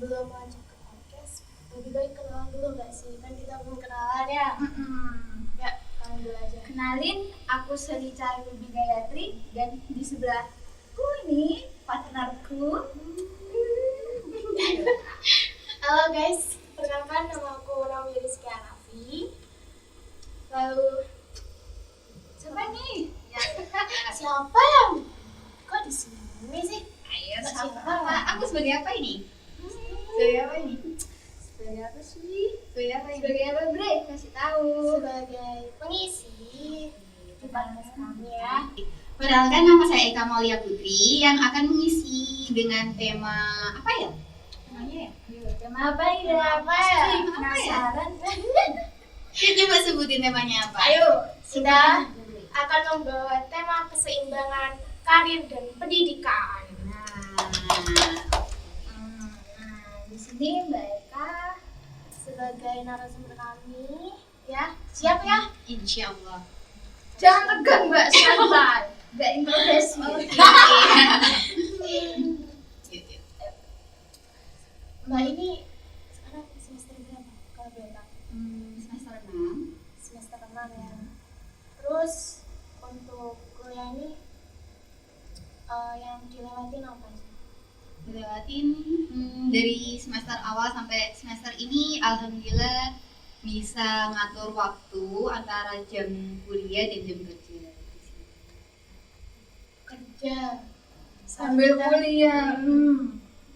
sebelum lanjut ke podcast, lebih baik kenalan dulu nggak sih? Kan kita belum kenalan ya. Ya, kenalan dulu aja. Kenalin, aku Selika Ruby Gayatri dan di sebelahku ini partnerku. Halo guys, perkenalkan nama aku Naomi Rizky Hanafi. Lalu Siapa nih? siapa yang kok di sini sih? Ayo, siapa? Aku sebagai apa ini? Sebagai apa ini? Sebagai apa sih? Sebagai apa ini? Sebagai apa, Bre? Kasih tahu. Sebagai pengisi di podcast kami ya. Perkenalkan, nama saya Eka Maulia Putri yang akan mengisi dengan tema apa ya? Namanya ya? Tema apa ya? Apa ya? Penasaran? Coba sebutin temanya apa? Ayo, kita akan membawa tema keseimbangan karir dan pendidikan. Di sini Mbak Eka Sebagai narasumber kami, ya siap ya? Insya Allah. jangan tegang Mbak, santai. Mbak introduksi. Mbak ini sekarang semester berapa? Kalau boleh tahu? Semester 6. Semester 6 ya. Terus untuk kuliah ini yang dilewatin apa sih? Dilewatin dari semester awal sampai semester ini alhamdulillah bisa ngatur waktu antara jam kuliah dan jam kerja. Kerja Sambil kita- kuliah.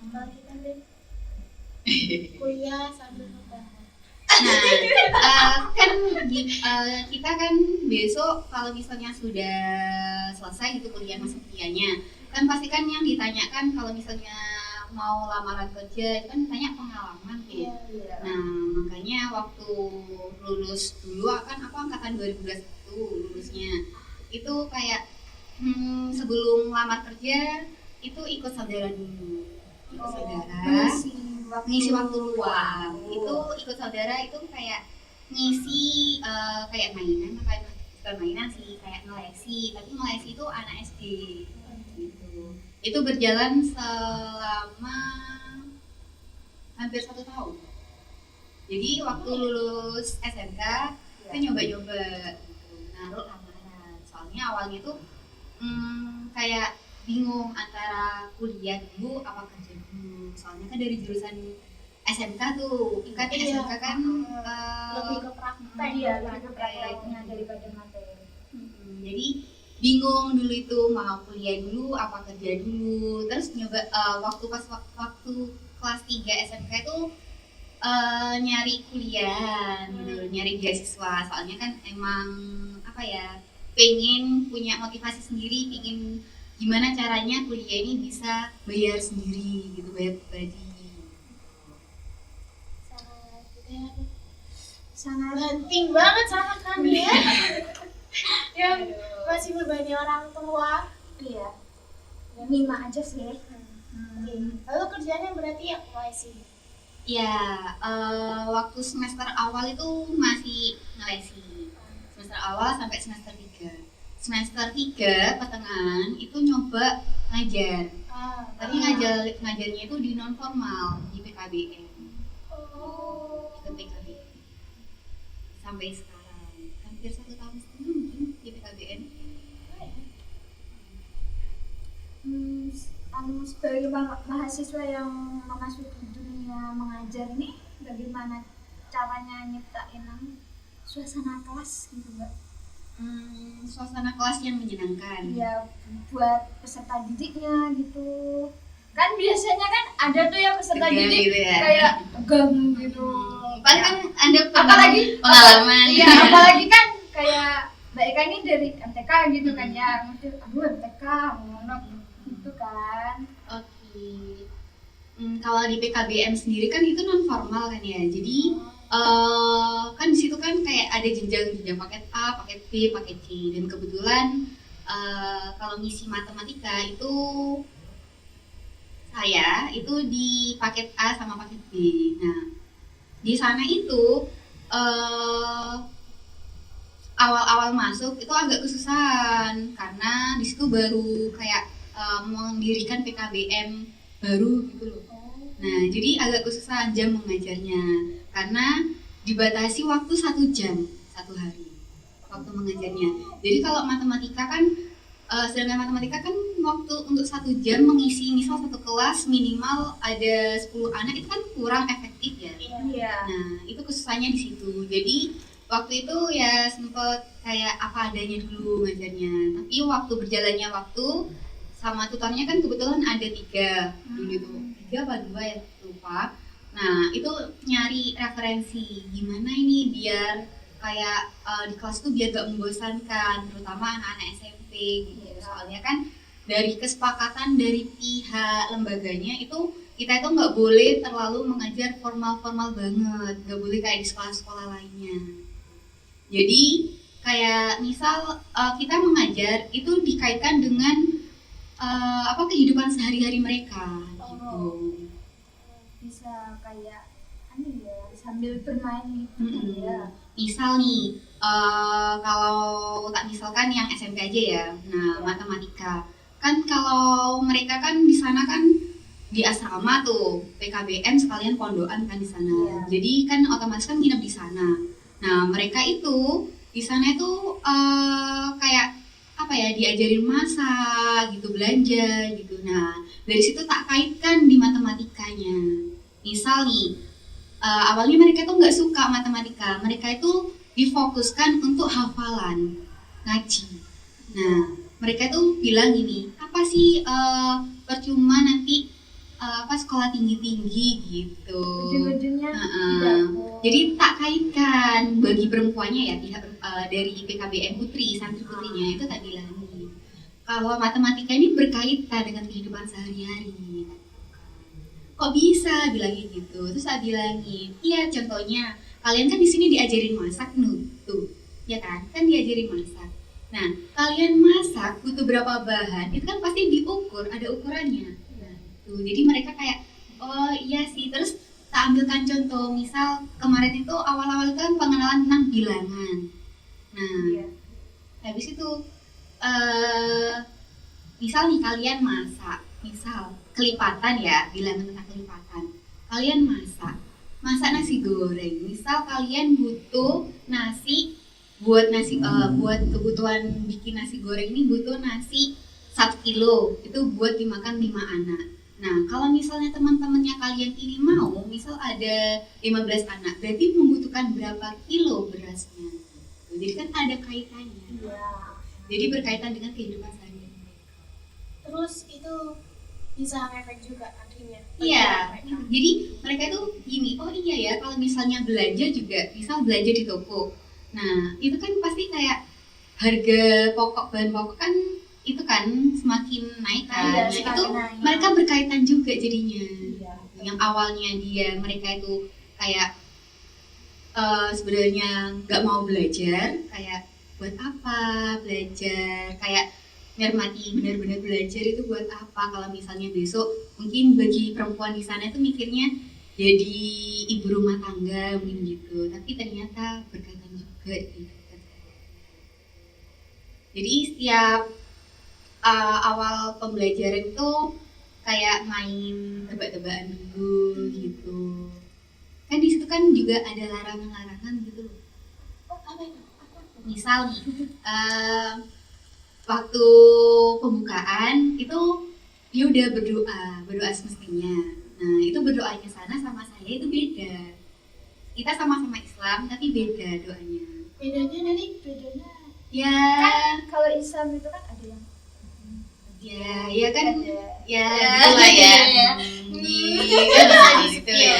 Kalau kita deh kuliah sambil rebahan. Kan kita kan besok kalau misalnya sudah selesai gitu kuliah masa kuliahnya kan pasti kan yang ditanyakan kalau misalnya mau lamaran kerja itu kan ditanya pengalaman tuh. Iya. Nah makanya waktu lulus dulu kan aku angkatan 2021 lulusnya itu kayak sebelum lamar kerja itu ikut saudara dulu ikut saudara ngisi waktu luang itu ikut saudara itu kayak ngisi kayak mainan bukan mainan sih kayak ngelesi tapi ngelesi itu anak SD gitu itu berjalan selama hampir 1 tahun jadi waktu lulus SMK kita nyoba-nyoba gitu naruh lamaran soalnya awalnya tuh kayak bingung antara kuliah dulu apa kerja dulu soalnya kan dari jurusan SMK tuh kan Iya. SMK kan Lebih ke praktek. Iya, lebih ke prakteknya daripada materi. jadi bingung dulu itu mau kuliah dulu apa kerja dulu terus nyoba waktu kelas 3 SMK itu nyari kuliah gitu nyari beasiswa soalnya kan emang apa ya pengen punya motivasi sendiri pengen gimana caranya kuliah ini bisa bayar sendiri gitu bayar pribadi Sangat penting banget sama kami ya. Yang masih berbani orang tua. Iya. Ya nyimak aja sih. Oke. Lalu kerjanya berarti ya ngelesi. ya waktu semester awal itu masih ngelesi semester awal sampai semester 3 semester 3 pertengahan itu nyoba ngajar tapi ngajarnya itu di non formal di PKBM ikut PKBM sampai sekarang hampir 1,5 tahun mungkin di PKBM. Sebagai mahasiswa yang memasuki dunia mengajar ini, bagaimana caranya nyiptain suasana kelas gitu Mbak? Suasana kelas yang menyenangkan. Ya buat peserta didiknya gitu. Kan biasanya kan ada tuh yang peserta Tegang didik gitu ya. kayak tegang gitu. Paling kan Anda Apalagi pengalaman. Iya, apalagi kan kayak Mbak Eka ini dari MTK gitu kan ya. Mesti aduh MTK ngono gitu kan. Oke. Kalau di PKBM sendiri kan itu non formal kan ya. Jadi kan di situ kan kayak ada jenjang paket A, paket B, paket C dan kebetulan kalau ngisi matematika itu saya itu di paket A sama paket B. Nah, di sana itu awal-awal masuk itu agak kesusahan karena di situ baru kayak mendirikan PKBM baru gitu loh. Nah, jadi agak kesusahan jam mengajarnya karena dibatasi waktu 1 jam satu hari waktu mengajarnya. Jadi kalau matematika kan sedangkan matematika kan waktu untuk 1 jam mengisi misal satu kelas minimal ada 10 anak itu kan kurang efektif ya. Iya. Nah, itu kesusahannya di situ. Jadi waktu itu ya sempet kayak apa adanya dulu ngajarnya. Tapi waktu berjalannya waktu sama tutornya kan kebetulan ada 3 dulu itu. 3 apa 2 ya lupa. Nah, itu nyari referensi gimana ini biar kayak di kelas tuh biar gak membosankan, terutama anak-anak SMP gitu. Soalnya kan dari kesepakatan dari pihak lembaganya itu kita itu nggak boleh terlalu mengajar formal-formal banget, nggak boleh kayak di sekolah-sekolah lainnya. Jadi kayak misal kita mengajar itu dikaitkan dengan kehidupan sehari-hari mereka gitu. Bisa kayak ya sambil bermain gitu ya. Misal nih kalau tak misalkan yang SMP aja ya. Nah, matematika kan kalau mereka kan di sana kan di asrama tuh PKBM sekalian pondokan kan di sana. Jadi kan otomatis kan nginep di sana. Nah, mereka itu di sana itu kayak apa ya, diajarin masak gitu, belanja gitu. Nah, dari situ tak kaitkan di matematikanya. Misal nih awalnya mereka tuh nggak suka matematika, mereka itu difokuskan untuk hafalan ngaji. Nah, mereka tuh bilang gini, apa sih percuma nanti sekolah tinggi-tinggi gitu. Ujung-ujungnya jadi tak kaitkan bagi perempuannya ya, pihak dari PKBM Putri, santri putrinya itu tak bilangi kalau matematika ini berkaitan dengan kehidupan sehari-hari. Kok bisa bilangin gitu? Terus saya bilangin, iya contohnya kalian kan di sini diajarin masak tuh, ya kan? Kan diajarin masak. Nah, kalian masak butuh berapa bahan? Itu kan pasti diukur, ada ukurannya. Nah, tuh, jadi mereka kayak, oh iya sih. Terus tak ambilkan contoh, misal kemarin itu awal-awal kan pengenalan tentang bilangan. Nah, habis itu misal nih kalian masak, misal kelipatan ya, bilangan tentang kelipatan. Kalian masak nasi goreng. Misal kalian butuh nasi buat kebutuhan bikin nasi goreng ini butuh nasi 1 kilo, itu buat dimakan 5 anak. Nah, kalau misalnya teman-temannya kalian ini mau, misal ada 15 anak, berarti membutuhkan berapa kilo berasnya. Jadi kan ada kaitannya. Jadi berkaitan dengan kehidupan sehari-hari. Terus itu bisa ngefek juga akhirnya. Iya, jadi mereka tuh gini, oh iya ya kalau misalnya belanja juga, misal belanja di toko. Nah, itu kan pasti kayak harga pokok, bahan pokok kan itu kan semakin naik kan. Nah, itu naik. Mereka berkaitan juga jadinya. Yang awalnya mereka itu kayak sebenarnya nggak mau belajar, kayak buat apa belajar, kayak ngermati benar-benar belajar itu buat apa kalau misalnya besok mungkin bagi perempuan di sana itu mikirnya jadi ibu rumah tangga mungkin gitu, tapi ternyata berkaitan juga gitu. Jadi setiap awal pembelajaran itu kayak main tebak-tebakan dulu gitu. Kan di situ kan juga ada larangan-larangan gitu loh. Oh, apa itu? Misal nih waktu pembukaan itu dia udah berdoa semestinya. Nah, itu berdoanya sana sama saya itu beda. Kita sama-sama Islam tapi beda doanya. Bedanya ya kan kalau Islam itu kan ada yang ya kan ada. ya gitulah ya. Gitu ya,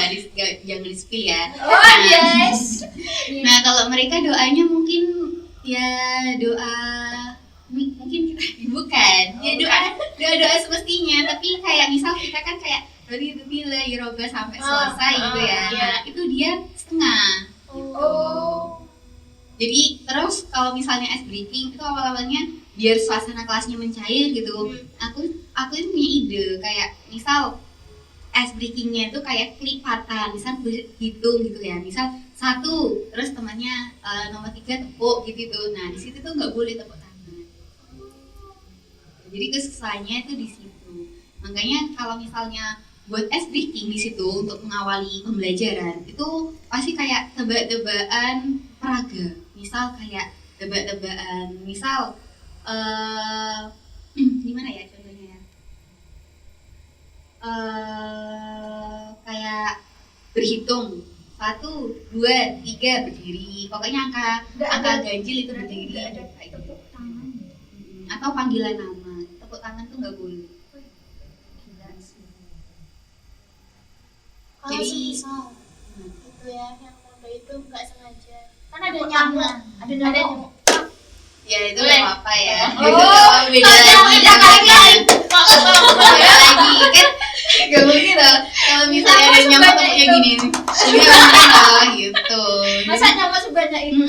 jangan di-spill ya. Oh yes. Nah, kalau mereka doanya mungkin ya doa mungkin bukan ya doa semestinya, tapi kayak misal kita kan kayak dari itu bila Yoga sampai selesai gitu ya. Nah, itu dia setengah. Oh. Jadi terus kalau misalnya ice breaking itu awal-awalnya biar suasana kelasnya mencair gitu. Aku itu punya ide kayak misal ice breakingnya itu kayak kelipatan, misal berhitung gitu ya. Misal 1, terus temannya nomor 3 tepuk gitu. Nah, di situ tuh nggak boleh tepuk tangan. Jadi kesusahannya itu di situ. Makanya kalau misalnya buat ice breaking di situ untuk mengawali pembelajaran itu pasti kayak tebak-tebakan peraga. Misal kayak tebak-tebakan, misal gimana ya contohnya ya? Kayak berhitung 1, 2, 3 berdiri. Pokoknya angka ganjil itu berdiri. Ada tepuk tangan. Atau panggilan nama. Tepuk tangan tuh nggak boleh. Kalau Jadi- semisal itu ya yang mode itu nggak sengaja kan ada Tepuk nyamuk, tangan. ada nyamuk. Ya itu Boleh. nggak apa-apa ya. Oh, Beda lagi. Beda lagi kan nggak mungkin loh. Kalau misalnya ada nyamuk kayak gini nih, ini loh gitu. Masa nyamuk sebanyak itu?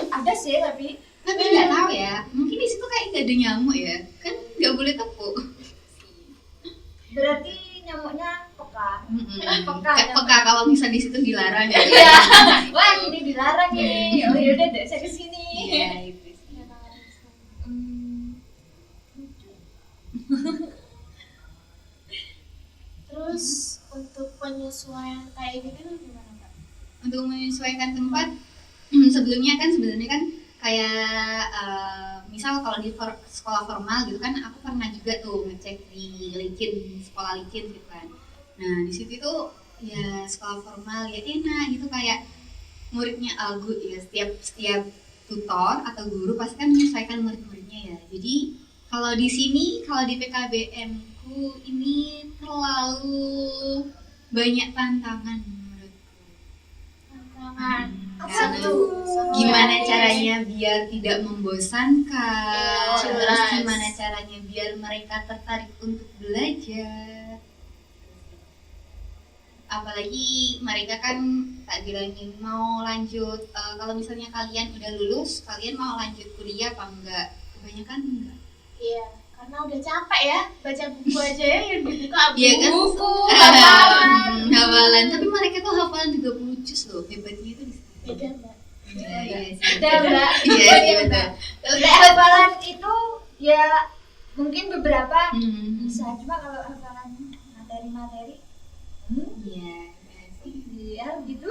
Ada sih tapi Tapi nggak tahu ya. Mungkin di situ kayak nggak ada nyamuk ya. Kan nggak boleh tepuk. berarti nyamuknya peka. Peka, Kayak peka kalau misal di situ dilarang ya. Iya. Wah ini dilarang ini. Oh yaudah deh saya kesini. Iya itu. Terus untuk penyesuaian kayak gitu gimana Kak? Untuk menyesuaikan tempat sebelumnya kan sebenarnya kan kayak misal kalau di sekolah formal gitu kan aku pernah juga tuh ngecek di Licin, sekolah Licin gitu kan. Nah di situ tuh ya sekolah formal ya enak gitu kayak muridnya good ya, setiap tutor atau guru pasti kan menyesuaikan murid-muridnya ya. Jadi kalau di sini, kalau di PKBM ku ini terlalu banyak tantangan menurutku. Tantangan Karena tuh? gimana caranya biar tidak membosankan, Iya, terus jelas. gimana caranya biar mereka tertarik untuk belajar. Apalagi mereka kan tak bilangin mau lanjut, kalau misalnya kalian udah lulus, kalian mau lanjut kuliah apa enggak? Kebanyakan enggak. Iya, karena udah capek ya baca buku aja ya yang dibuka Iya kan? buku, Hafalan. Tapi mereka tuh hafalan 30 juz loh. Hebatnya itu di situ. beda Mbak. Iya sih. Ada mbak. Iya sih betul. Udah hafalan itu ya mungkin beberapa Hmm. bisa, cuma kalau hafalan materi-materi Iya. Iya sih. ya gitu.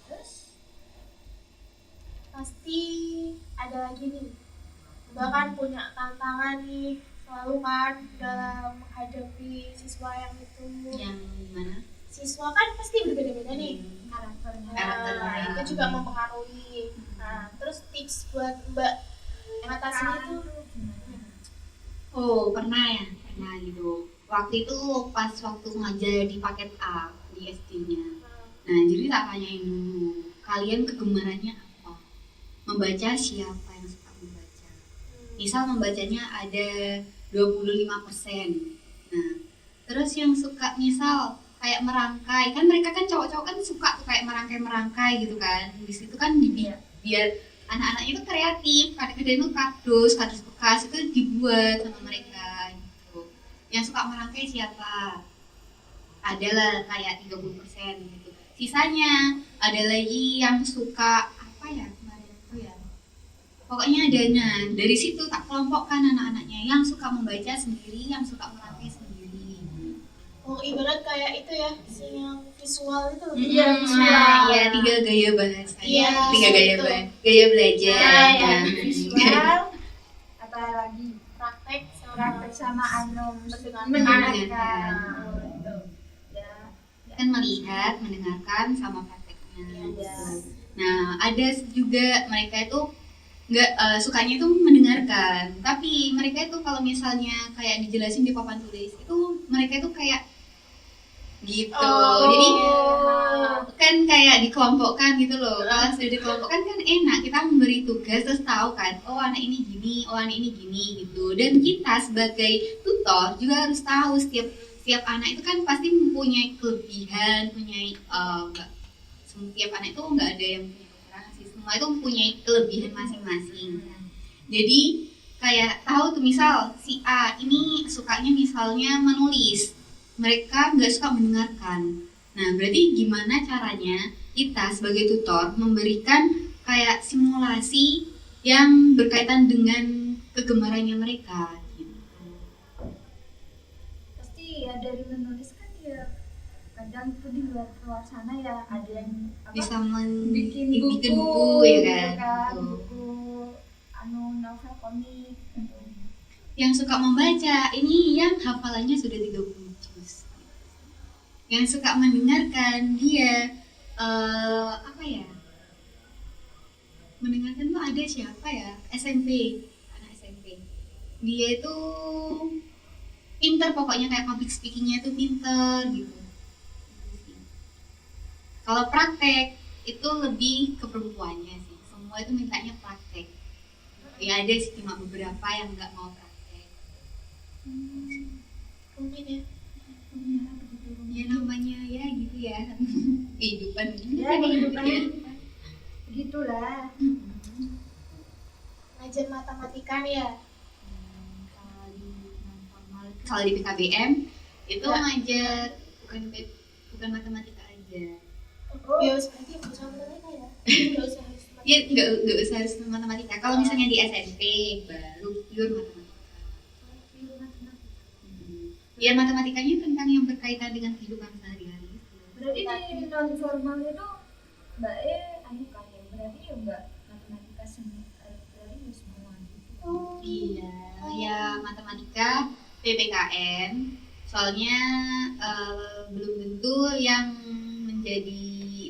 Terus Pasti ada lagi nih. Mbak kan punya tantangan nih selalu kan dalam menghadapi siswa yang itu. Yang gimana? Siswa kan pasti berbeda-beda nih. karakternya. Nah, itu juga mempengaruhi. Nah, terus tips buat Mbak mengatasi itu Oh pernah gitu. Waktu itu pas waktu ngajar di paket A di SD-nya. Nah jadi tak tanyain dulu, kalian kegemarannya apa? Membaca siapa yang suka membaca? Misal membacanya ada 25%. Nah terus yang suka misal kayak merangkai, kan mereka kan cowok-cowok kan suka tuh kayak merangkai gitu kan. Di situ kan biar anak-anak itu kreatif, kadang-kadang itu kardus bekas itu dibuat sama mereka gitu. Yang suka merangkai siapa? Adalah kayak 30% gitu. Sisanya ada lagi yang suka apa ya kemarin itu ya. Pokoknya adanya dari situ tak kelompokkan anak-anaknya yang suka membaca sendiri, yang suka merangkai sendiri. oh ibarat kayak itu ya, si yang visual itu. Iya, Nah, ya 3 gaya bahasa. Iya, 3 gaya itu. gaya belajar. Ya, Nah, visual apa lagi Praktek sama praktek sama anom Mendengarkan. mendengarkan. Oh, itu. Ya. kan melihat, mendengarkan sama prakteknya. Iya. Nah, ada juga mereka itu nggak sukanya itu mendengarkan, tapi mereka itu kalau misalnya kayak dijelasin di papan tulis itu mereka itu kayak gitu. Oh. Jadi kan kayak dikelompokkan gitu loh. Kalau sudah dikelompokkan kan enak, kita memberi tugas terus tahu kan, oh anak ini gini, oh anak ini gini gitu. Dan kita sebagai tutor juga harus tahu setiap anak itu kan pasti mempunyai kelebihan, punya setiap anak itu nggak ada yang punya kekurangan sih, semua itu mempunyai kelebihan masing-masing. Jadi kayak tahu tuh misal si A ini sukanya misalnya menulis, mereka nggak suka mendengarkan. Nah berarti gimana caranya kita sebagai tutor memberikan kayak simulasi yang berkaitan dengan kegemarannya mereka gitu. Pasti ya dari menulis kan ya kadang tuh di luar sana ya ada yang Bisa bikin bikin buku buku ya gitu kan, kan, gitu. buku novel komik gitu. Yang suka membaca ini yang hafalannya sudah 30 juz. Yang suka mendengarkan dia apa ya? Mendengarkan tuh ada siapa ya? SMP, anak SMP. Dia itu pinter pokoknya, kayak public speakingnya itu pinter gitu. Kalau praktek itu lebih ke perempuannya sih. Semua itu mintanya praktek. Ya ada sih cuma beberapa yang nggak mau praktek. Mungkin ya. Ya, begitu. Ya namanya ya gitu ya. Kehidupan. Ya kehidupan begitulah. Ngajar matematika nih ya. Kalau di PKBM itu Ya. ngajar bukan matematika aja. Oh, Ya berarti bisa matematika ya. Nggak usah harus Ya nggak usah harus matematika. Kalau misalnya di SMP baru pure matematika. Ya matematikanya tentang yang berkaitan dengan kehidupan sehari-hari. berarti di non formal itu Mbak anu kan ya, berarti ya Mbak matematika semua, berarti ya semua gitu. Iya, ya matematika PPKN. Soalnya belum tentu yang menjadi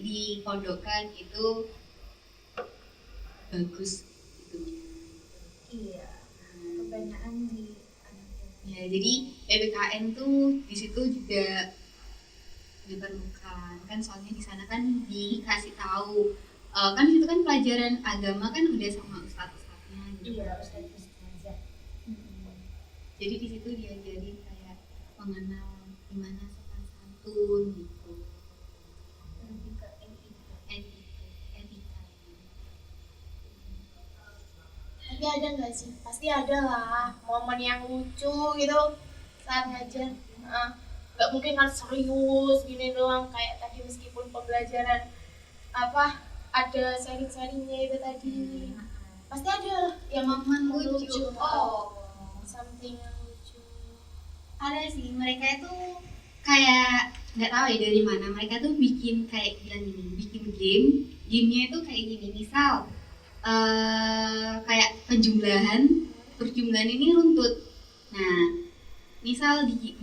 dipondokkan itu bagus gitu. Iya, kebanyakan di Ya, jadi PPKN tuh di situ juga diperlukan kan, soalnya di sana kan dikasih tahu kan di situ kan pelajaran agama kan udah sama ustadz-ustadznya gitu. iya ustaz. Jadi di situ diajarin kayak mengenal gimana sopan santun gitu, Lebih ke etika. Tapi ada nggak sih? Pasti ada lah momen yang lucu gitu saat ngajar. Nggak mungkin harus serius gini doang kayak tadi, meskipun pembelajaran apa ada sharing-sharingnya itu tadi. Pasti ada yang Momen lucu. lucu. Oh, Something yang lucu. ada sih, mereka itu kayak nggak tahu ya dari mana mereka tuh bikin kayak bilang gini, bikin gamenya itu kayak gini, misal kayak perjumlahan ini runtut. Nah, misal gini,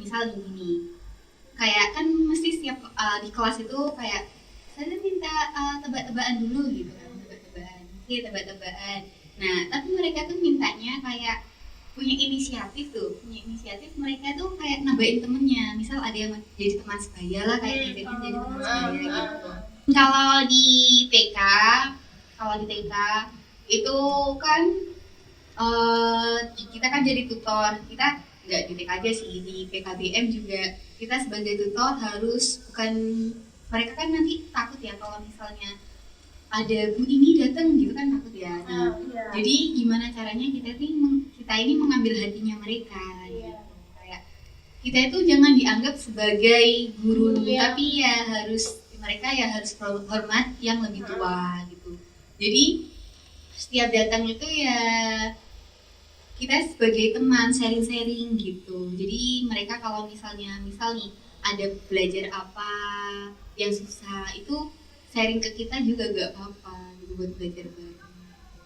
kayak kan mesti setiap di kelas itu kayak saya minta tebak-tebakan dulu gitu kan, tebak-tebakan. Nah, tapi mereka tuh mintanya kayak punya inisiatif mereka tuh kayak nambahin temennya, misal ada yang jadi teman sebaya lah, kayak jadi teman sebaya gitu. Kalau di TK itu kan kita kan jadi tutor, kita nggak di TK aja sih, di PKBM juga kita sebagai tutor harus, bukan, mereka kan nanti takut ya kalau misalnya ada bu ini datang gitu kan, takut ya. Nah, Iya. jadi gimana caranya kita ini mengambil hatinya mereka gitu. Iya. Kayak kita itu jangan dianggap sebagai guru, Iya. tapi ya mereka harus hormat yang lebih tua gitu. Jadi setiap datang itu ya kita sebagai teman sharing gitu. Jadi mereka kalau misal nih ada belajar apa yang susah, itu sharing ke kita juga gak apa-apa gitu, buat belajar bareng.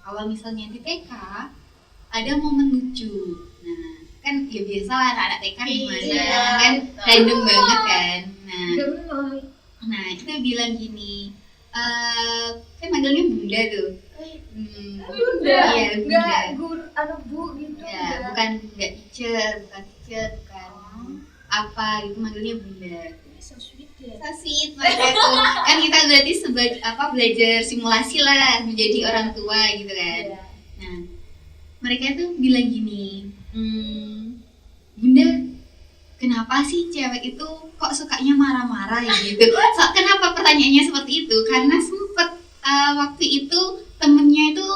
Kalau misalnya di TK ada momen lucu, nah kan ya biasa lah anak-anak TK gimana kan, random banget kan. Nah itu bilang gini, kan manggilnya bunda tuh. Bunda, Iya, nggak bunda. guru, bu gitu. Ya, bukan teacher, bukan apa gitu, manggilnya bunda. So sweet ya. Sasit mereka tuh kan, kita berarti belajar simulasi lah menjadi orang tua gitu kan. Iya. Nah mereka tuh bilang gini, bunda, kenapa sih cewek itu kok sukanya marah-marah gitu? Kenapa pertanyaannya seperti itu? Karena sempet waktu itu temennya itu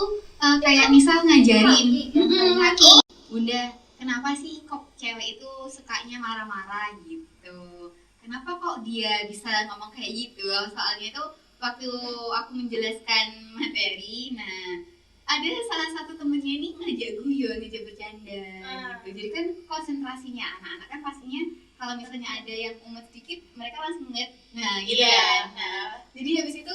kayak misal ngajarin laki, bunda, kenapa sih kok cewek itu sukanya marah-marah gitu? Kenapa kok dia bisa ngomong kayak gitu? Soalnya itu waktu aku menjelaskan materi, nah ada salah satu temennya ini ngajak guyon, ngajak bercanda gitu. Jadi kan konsentrasinya anak-anak kan pastinya kalau misalnya ada yang umet sedikit mereka langsung ngeliat, nah gitu kan. Nah, jadi habis itu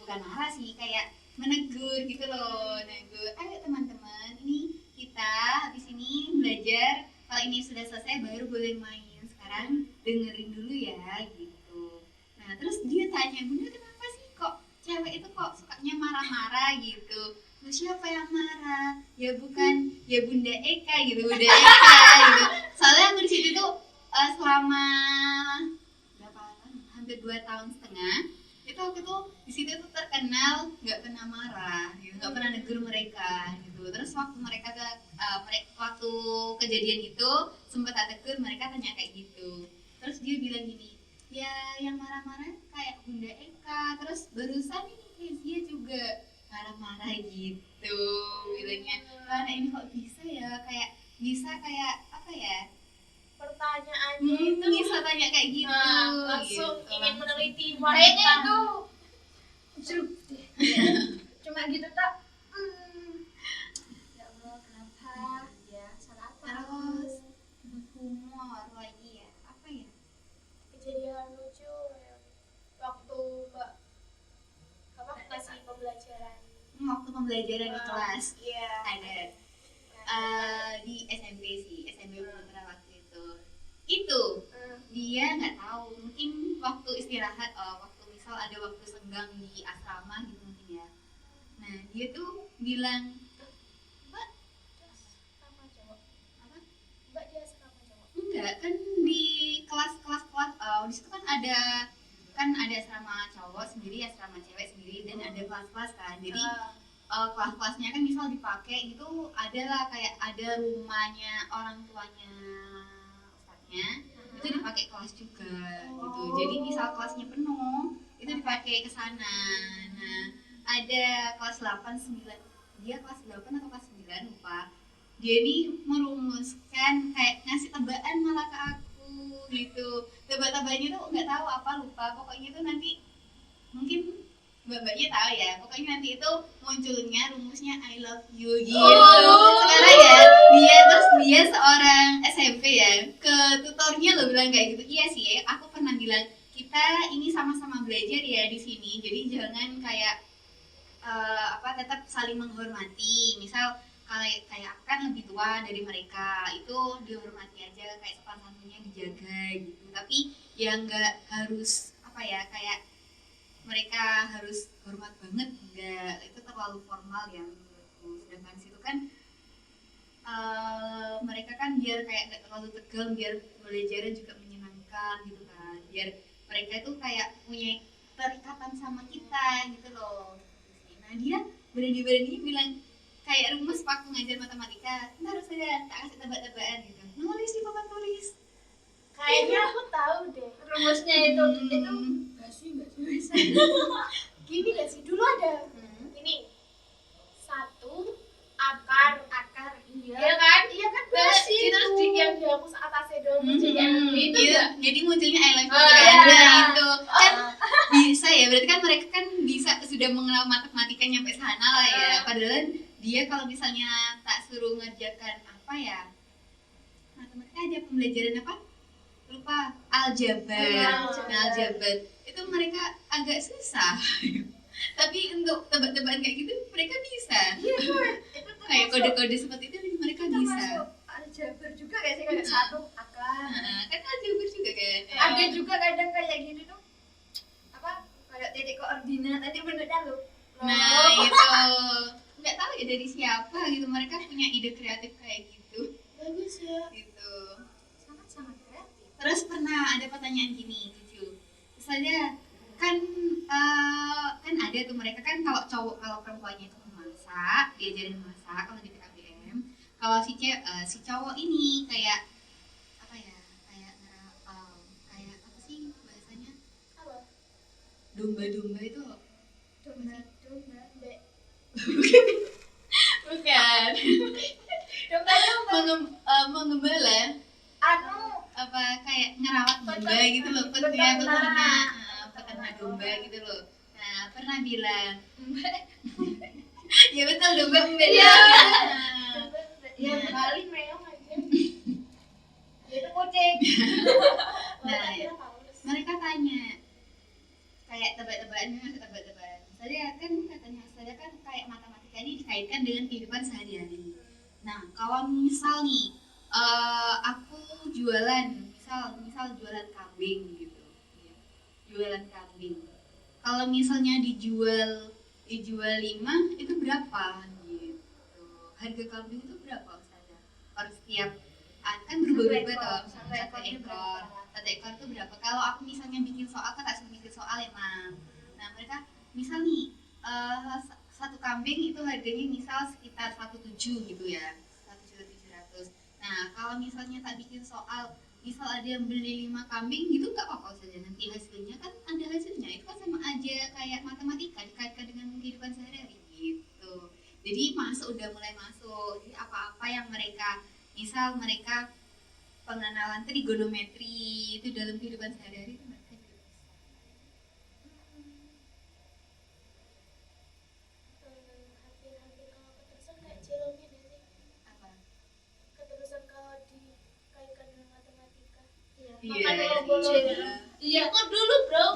bukan marah sih, kayak menegur gitu loh, negur, ayo teman-teman, ini kita habis ini belajar, kalau ini sudah selesai baru boleh main, sekarang dengerin dulu ya gitu. Nah terus dia tanya, bunda kenapa sih kok cewek itu kok sukanya marah-marah gitu? Terus siapa yang marah? Ya bukan, ya Bunda Eka gitu, Bunda Eka gitu. Soalnya aku di situ tuh selama berapa tahun? Hampir 2,5 tahun. Itu aku tuh di situ tuh terkenal nggak pernah marah, gitu, nggak pernah negur mereka gitu. Terus waktu mereka waktu kejadian itu sempat tak tegur, mereka tanya kayak gitu. Terus dia bilang gini, ya yang marah-marah kayak Bunda Eka. Terus barusan ini Kezia juga marah-marah gitu bilangnya. Karena ini kok bisa ya, kayak bisa kayak apa ya? Pertanyaannya itu Bisa tanya kayak gitu. langsung gitu. ingin meneliti Kayaknya wanita. itu jeruk deh. Cuma gitu tak. Ya Allah, kenapa? Ya, salah apa? Terus humor lagi ya, apa ya? Kejadian lucu ya. Waktu Mbak apa kasih pembelajaran Waktu pembelajaran di kelas iya ada di SMP sih, SMP Putra waktu itu dia nggak tahu, mungkin waktu istirahat, waktu misal ada waktu senggang di asrama gitu mungkin ya. Nah dia tuh bilang, Mbak sama cowok apa? Mbak dia sama cowok Enggak, kan di kelas-kelas di situ kan ada asrama cowok sendiri, asrama cewek sendiri, dan ada kelas-kelas kan. Jadi kelas-kelasnya kan misal dipakai gitu, adalah kayak ada rumahnya orang tuanya ustadznya, itu dipakai kelas juga gitu. Jadi misal kelasnya penuh, itu dipakai ke sana. Nah, ada kelas 8, 9, dia kelas 8 atau kelas 9 lupa. Dia ini merumuskan kayak ngasih tebakan malah ke aku gitu. Tebak-tebakannya tuh nggak tahu apa, lupa. Pokoknya tuh nanti mungkin mbak-mbaknya tahu ya. Pokoknya nanti itu munculnya rumusnya I love you gitu. Sekarang ya dia seorang SMP ya. Ke tutornya lo bilang kayak gitu. Iya sih, aku pernah bilang kita ini sama-sama belajar ya di sini. Jadi jangan kayak tetap saling menghormati. Misal kayak aku kan lebih tua dari mereka, itu dihormati aja, kayak sopan santunnya dijaga gitu. Tapi ya nggak harus kayak mereka harus hormat banget, enggak, itu terlalu formal ya menurutku. Sedangkan situ kan mereka kan biar kayak nggak terlalu tegang, biar belajarnya juga menyenangkan gitu kan, biar mereka itu kayak punya terikatan sama kita gitu loh. Nah dia berani-berani bilang kayak rumus waktu ngajar matematika, ntar saya tak kasih tebak-tebakan gitu, nulis di papan tulis. kayaknya aku tahu deh Rumusnya itu nggak sih gini nggak sih dulu ada ini satu akar iya. iya kan Terus itu. terus yang dihapus atasnya doang itu Iya, jadi munculnya I love you Oh, kan. iya. Nah, itu kan bisa ya, berarti kan mereka kan bisa sudah mengenal matematika nyampe sana lah ya. Padahal dia kalau misalnya tak suruh ngerjakan apa ya, matematika ada pembelajaran apa? Lupa, aljabar. Nah, aljabar itu mereka agak susah. Tapi untuk tebak-tebakan kayak gitu mereka bisa. Iya, itu Kayak kode-kode seperti itu mereka bisa. termasuk aljabar juga kayak sih, kayak satu akar. Kan aljabar juga kan. Ada juga kadang kayak gini tuh kayak titik koordinat, tadi benernya lo. Nah itu nggak tahu ya dari siapa gitu, mereka punya ide kreatif kayak gitu bagus ya gitu. Sangat kreatif. Terus pernah ada pertanyaan gini lucu, misalnya kan ada tuh mereka kan kalau perempuannya itu masak, diajarin masak kalau di PKBM. Kalau si cowok ini kayak apa ya, kayak apa sih bahasanya, apa domba-domba itu Domba. bukan Domba. mengembala Anu, apa kayak ngerawat domba gitu loh, peternak domba gitu loh. Nah pernah bilang Ya betul, domba embel. Iya. Iya. Ya kali meong aja. Ya itu kucing. Nah, Kira paus. mereka tanya kayak tebak-tebakan. Saya kan katanya saya kan kayak matematika ini dikaitkan dengan kehidupan sehari-hari. Nah, kalau misal nih aku jualan, misal jualan kambing gitu. Ya, jualan kambing. Kalau misalnya dijual 5 itu berapa gitu. Harga kambing itu berapa Ustazah? Per setiap kan berubah-ubah toh. Satu ekor. Satu ekor itu berapa? Kalau aku misalnya bikin soal kan tak bikin soal emang. Nah, mereka misal nih satu kambing itu harganya misal sekitar 1,7 gitu ya. 1.700.000. Nah, kalau misalnya tak bikin soal misal ada yang beli 5 kambing gitu nggak apa-apa saja, nanti hasilnya kan ada hasilnya, itu kan sama aja kayak matematika dikaitkan dengan kehidupan sehari-hari gitu. Jadi udah mulai masuk, jadi apa-apa yang mereka misal mereka pengenalan trigonometri itu dalam kehidupan sehari-hari itu mereka juga bisa. Hampir-hampir kalau keterusan kayak Jerome ini sih. Apa? Keterusan kalau dikaitkan dengan matematika. Iya. Makanya Iya, bolong. iya. Iya kok dulu bro.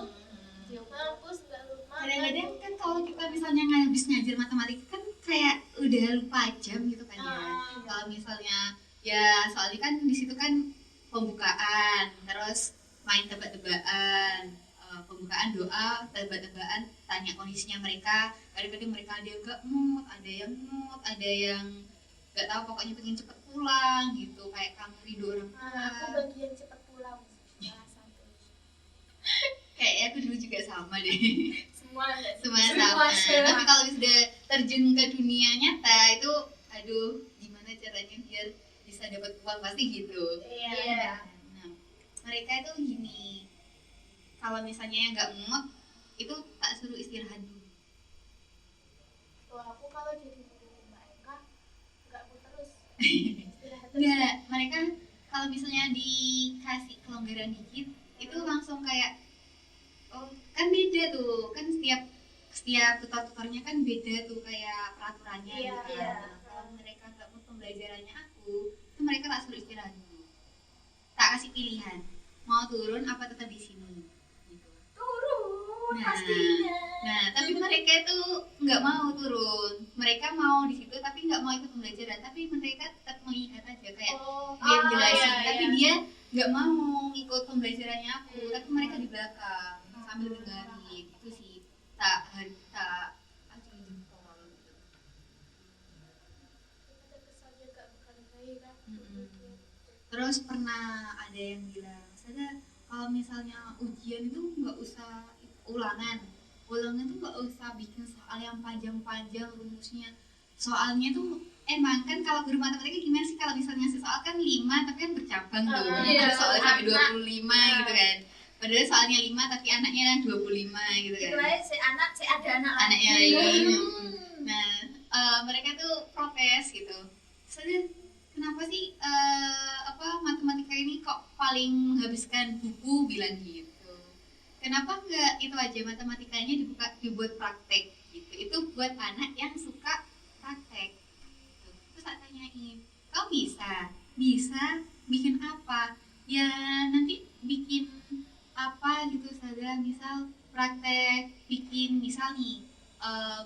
Mampus nggak lupa. Kadang-kadang kan kalau kita misalnya habis ngajar matematika kan kayak udah lupa jam gitu kan ya. Kalau misalnya ya soalnya kan di situ kan pembukaan, terus main tebak-tebakan, pembukaan doa, tebak-tebakan, tanya kondisinya mereka. Kadang-kadang mereka ada yang gak mood, ada yang gak tahu pokoknya pengen cepet pulang gitu, kayak kamu rindu orang tua. Aku bagian cepat pulang. Salah satu. Kayaknya aku dulu juga sama deh. Semua Semua sama. Tapi kalau sudah terjun ke dunia nyata itu aduh gimana caranya biar bisa dapat uang pasti gitu. Iya. Nah, mereka itu gini, kalau misalnya yang nggak muat itu tak suruh istirahat dulu. Tuh aku kalau jadi guru Mbak Eka nggak mau terus. Istirahat terus. Enggak, mereka kalau misalnya dikasih kelonggaran dikit itu langsung kayak oh kan beda tuh, kan setiap tutor-tutornya kan beda tuh kayak peraturannya Iya, gitu kan. iya. Nah, kalau mereka nggak mau pembelajarannya aku, itu mereka tak suruh istirahat dulu, tak kasih pilihan mau turun apa tetap di sini gitu. Turun Nah, pastinya. nah tapi mereka itu nggak mau turun, mereka mau di situ tapi nggak mau ikut pembelajaran, tapi mereka tetap mengikat aja kayak dia jelasin, iya, tapi iya. dia nggak mau ikut pembelajarannya aku, tapi mereka di belakang sambil dengerin. Itu sih tak acung jempol gitu. Ada kesannya gak berhargai kan. Terus pernah ada yang bilang saya kalau misalnya ujian itu nggak usah ulangan tuh nggak usah bikin soal yang panjang-panjang rumusnya, soalnya tuh emang kan kalau guru matematika gimana sih kalau misalnya soal kan 5 tapi kan bercabang tuh, Iya, soalnya sampai 25 anak. gitu kan, padahal soalnya 5 tapi anaknya 25 gitu kan, Itu si anak, si ada anak anaknya lagi. lagi. Nah mereka tuh protes gitu, soalnya kenapa sih matematika ini kok paling menghabiskan buku, bilang gitu, kenapa enggak itu aja matematikanya dibuat praktek gitu, itu buat anak yang suka praktek gitu. Terus saya tanyain, kau bisa bikin apa ya, nanti bikin apa gitu saja, misal praktek bikin misal nih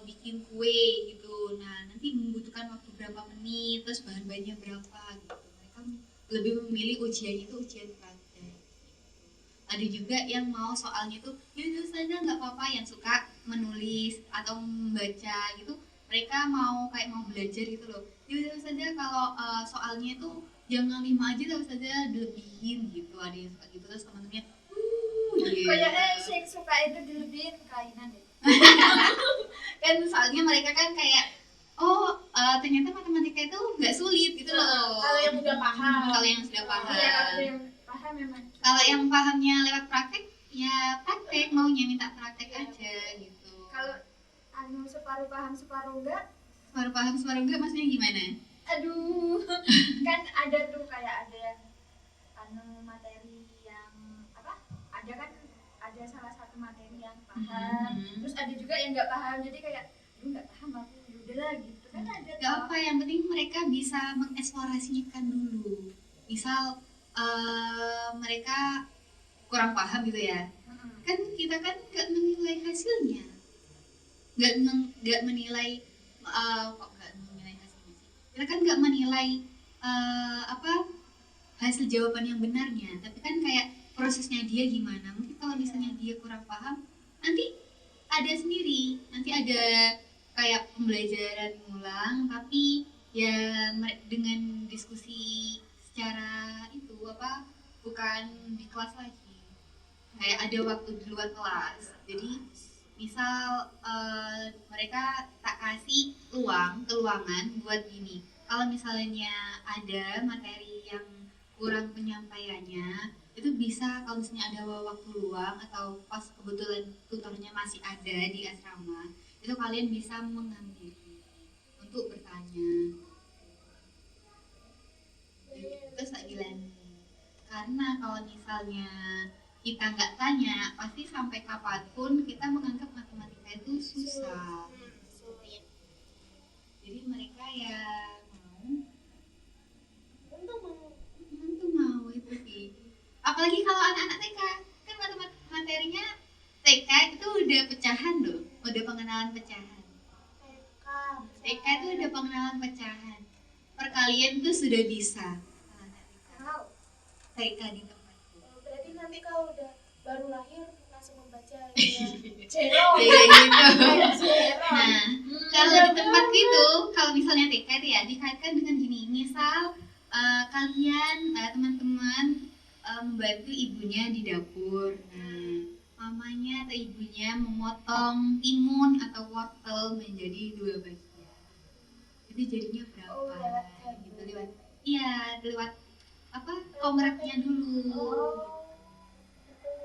bikin kue gitu, nah nanti membutuhkan waktu berapa menit, terus bahan-bahannya berapa gitu, mereka lebih memilih ujiannya itu ujian praktek. Ada juga yang mau soalnya tuh ya itu saja nggak apa-apa, yang suka menulis atau membaca gitu, mereka mau kayak mau belajar gitu loh, ya itu saja kalau soalnya itu jangan 5 aja, tapi saja dilebihin gitu, ada yang suka gitu. Terus teman-temannya gitu. Kayaknya sih suka itu dilebihin kainan deh. Kan soalnya mereka kan kayak ternyata matematika itu nggak sulit gitu loh. Kalau yang udah paham. Kalau yang sudah paham. Iya, kalau dia paham memang. Kalau yang pahamnya lewat praktek, ya praktek, maunya minta praktek aja gitu. Kalau separuh paham separuh enggak, Separuh paham separuh enggak maksudnya gimana? aduh. Kan ada tuh kayak ada yang materi yang apa? Ada kan ada salah satu materi yang paham, terus ada juga yang nggak paham, jadi kayak nggak paham aku, lah gitu kan ada Gak toh. apa, yang penting mereka bisa mengeksplorasikan dulu. Misal mereka kurang paham gitu ya, kan kita kan nggak menilai hasilnya, nggak menilai kok nggak menilai hasilnya sih, kita kan nggak menilai apa hasil jawaban yang benarnya, tapi kan kayak prosesnya dia gimana. Mungkin kalau misalnya dia kurang paham, nanti ada sendiri, nanti ada kayak pembelajaran ulang, tapi ya dengan diskusi secara itu apa, bukan di kelas lagi, kayak ada waktu di luar kelas. Jadi misal mereka tak kasih keluangan buat gini, kalau misalnya ada materi yang kurang penyampaiannya, itu bisa kalau misalnya ada waktu luang atau pas kebetulan tutornya masih ada di asrama, itu kalian bisa mengambil untuk bertanya. Terus tak bilang, karena kalau misalnya kita nggak tanya, pasti sampai kapanpun kita menganggap matematika itu susah. Sulit. Jadi mereka ya Untung mau itu sih. Apalagi kalau anak-anak TK, kan materinya TK itu udah pecahan loh, udah pengenalan pecahan. TK itu udah pengenalan pecahan. Perkalian tuh sudah bisa. TK di tempatku. Berarti nanti kalau udah baru lahir langsung membaca ya. Zero. Kayak gitu. Zero. Nah, kalau di tempatku itu, kalau misalnya TK itu ya dikaitkan dengan gini. Misal kalian teman-teman membantu ibunya di dapur. Nah, mamanya atau ibunya memotong timun atau wortel menjadi 2 bagian. Itu jadinya berapa? Oh, lewat Gitu lewat. Iya, lewat apa? Kongresnya dulu.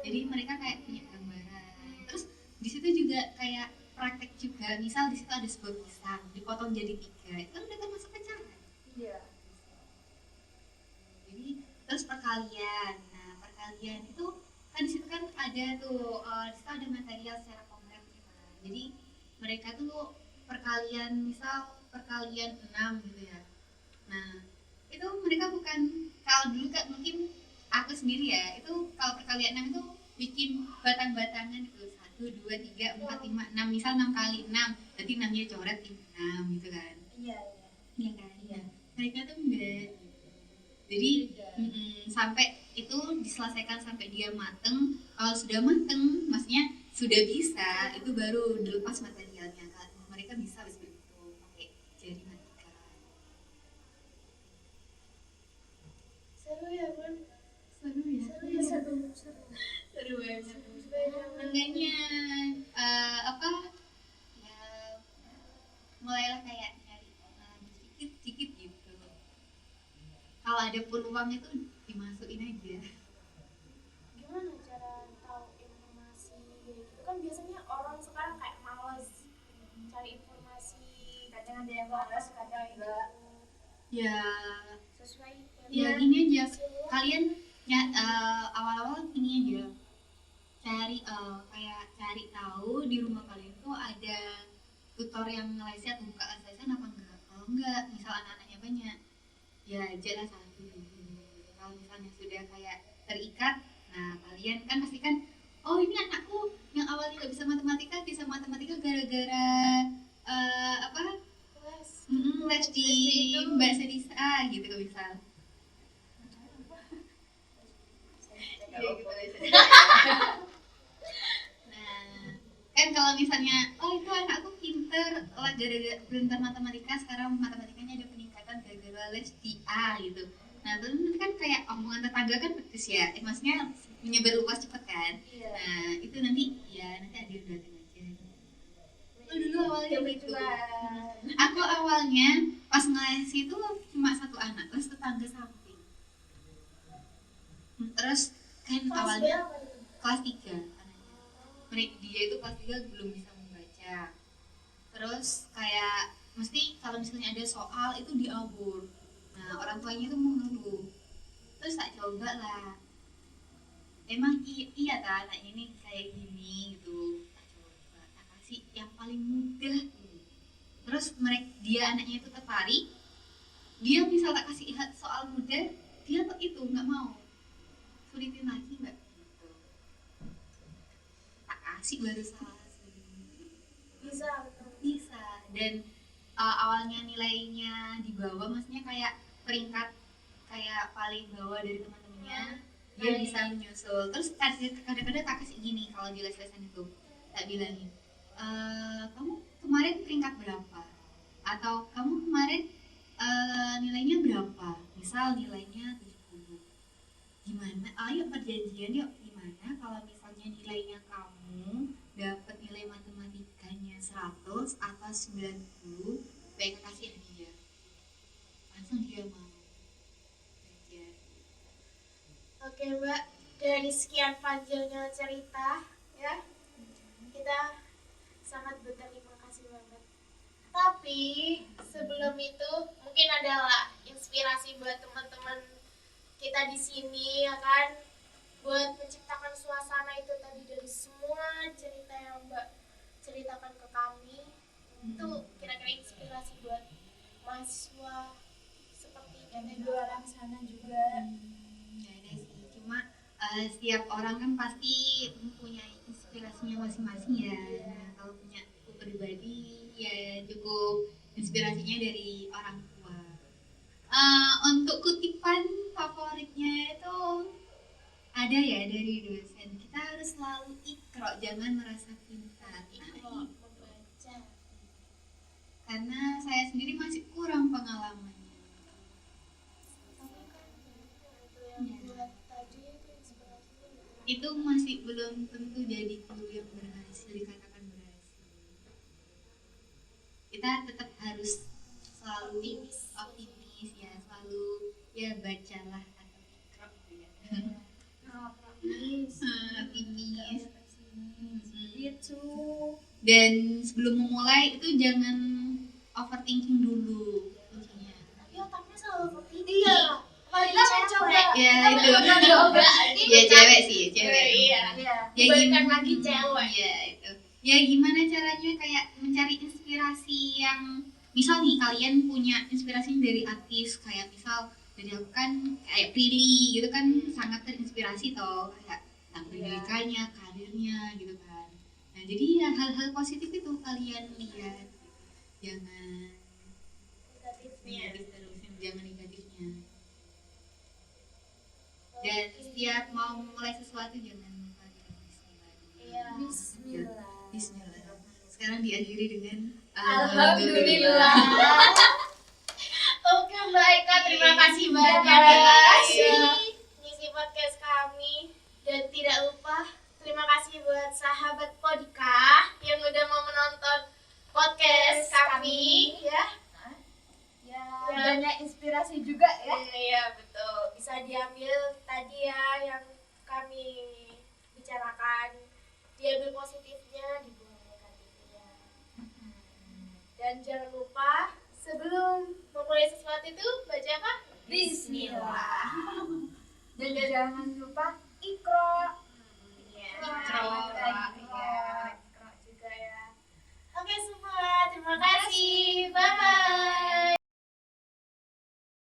Jadi mereka kayak punya gambaran. Terus di situ juga kayak praktek juga. Misal di situ ada sebuah pisang dipotong jadi 3, itu udah termasuk pecahan. Iya. Jadi terus perkalian. Nah, perkalian itu kan di situ kan ada tuh di situ ada material secara konkret gitu. Jadi mereka tuh perkalian, misal perkalian 6 gitu ya. Nah, itu mereka bukan, kalau dulu kan mungkin aku sendiri ya, itu kalau perkalian 6 itu bikin batang-batangan gitu, 1, 2, 3, 4, 5, 6, misal 6 kali 6, berarti 6-nya coret di 6 gitu kan. Iya. Iya kan? Iya. Mereka tuh enggak. Jadi sampai itu diselesaikan sampai dia mateng. Kalau sudah mateng, maksudnya sudah bisa, itu baru dilepas materialnya kan. Mereka bisa seperti itu pakai jari matikan. Seru ya Bun. Seru ya. Seru banget. Makanya apa ya, mulailah kayak nyari sedikit gitu. Kalau ada peluang itu dimasukin aja. Gimana cara tahu informasi gitu? Kan biasanya orang sekarang kayak males cari informasi, Kadang ada yang malas, kadang enggak. Ya Sesuai ya gini aja, kalian awal-awal gini aja, cari kayak cari tahu di rumah kalian tuh ada tutor yang ngelesi atau buka lesesan apa enggak. Kalau enggak, misal anak-anaknya banyak, ya ajalah satu dulu. Kalau misalnya sudah kayak terikat, nah kalian kan pasti kan, oh ini anakku yang awalnya nggak bisa matematika gara-gara apa les di Mbak Sedisa gitu misal. Nah, kan kalau misalnya, oh itu anakku pinter, lah gara-gara pinter matematika, sekarang matematikanya ada peningkatan gara-gara les di A gitu. Nah, itu kan kayak omongan tetangga kan pedes ya, maksudnya menyebar luas cepet kan. Iya. Nah, itu nanti ada yang datang aja. Itu dulu awalnya gitu. Aku awalnya pas ngeles itu cuma 1 anak, terus tetangga samping. Terus kan awalnya kelas 3 anaknya. Dia itu kelas 3 belum bisa membaca. Terus kayak mesti kalau misalnya ada soal itu diabur. Nah, orang tuanya itu mengeluh. Terus tak coba lah. Emang iya tak anaknya ini kayak gini gitu. Tak coba, tak kasih yang paling mudah. terus dia anaknya itu tertarik, dia misal tak kasih soal mudah, dia tuh itu nggak mau, sulitin lagi nggak gitu, tak kasih baru salah sih. Bisa betul. Bisa. Dan awalnya nilainya di bawah, maksudnya kayak peringkat kayak paling bawah dari teman-temannya, dia Baik. bisa menyusul. Terus kadang-kadang tak kasih gini kalau di les-lesan itu, tak bilangin, kamu kemarin peringkat berapa, atau kamu kemarin nilainya berapa, misal nilainya 70, gimana, ayo perjanjian yuk, gimana kalau misalnya nilainya kamu dapat nilai matematikanya 100 atau 90, baik kasih hadiah, langsung dia mau belajar. Oke Mbak, dari sekian panjangnya cerita ya, kita sangat berterima kasih banget. Tapi sebelum itu mungkin adalah inspirasi buat teman-teman kita di sini ya kan, buat menciptakan suasana itu tadi dari semua cerita yang Mbak ceritakan ke kami. Itu kira-kira inspirasi buat mahasiswa seperti yang di kita. luar sana juga. Nggak ada sih, cuma setiap orang kan pasti mempunyai inspirasinya masing-masing ya. Nah, kalau punya aku pribadi ya cukup inspirasinya dari orang tua. Untuk kutipan favoritnya itu ada ya dari dosen, kita harus selalu ikro, jangan merasa pintar. Ikro, membaca. Karena saya sendiri masih kurang pengalamannya. Tapi kan itu yang Ya. buat tadi itu inspirasinya gitu. Itu masih belum tentu jadi guru yang berhasil, dikatakan berhasil. Kita tetap harus selalu optimis ya, selalu ya bacalah atau ikro gitu ya. Optimis. Optimis. Itu Dan sebelum memulai itu jangan overthinking dulu kuncinya. Tapi otaknya selalu overthinking. Iya. Apalagi Kita cewek. mencoba. Ya Kita itu. mencoba. Ya cewek sih, ya cewek. Iya. Iya. Ya Dibalikan gimana lagi cewek. ya itu, ya gimana caranya kayak mencari inspirasi yang, misal nih kalian punya inspirasi dari artis, kayak misal dari aku kan kayak Prilly gitu kan, sangat terinspirasi toh, kayak tentang pendidikannya, karirnya gitu kan. Nah jadi ya hal-hal positif itu kalian lihat, jangan Negatifnya. negatif terus, jangan negatifnya. Dan setiap mau mulai sesuatu jangan lupa dengan bismillah dulu. Iya. Bismillah. Bismillah. Sekarang diakhiri dengan Alhamdulillah. Oke Mbak Eka, terima kasih banyak Terima ya kasih. ngisi podcast kami. Dan tidak lupa terima kasih buat sahabat Podika yang udah mau menonton podcast kami ya. Ya, Ya. banyak inspirasi juga ya. Iya betul, bisa diambil tadi ya yang kami bicarakan, diambil positifnya, dibuang negatifnya. Dan jangan lupa sebelum memulai sesuatu itu baca apa? Bismillah. Dan jangan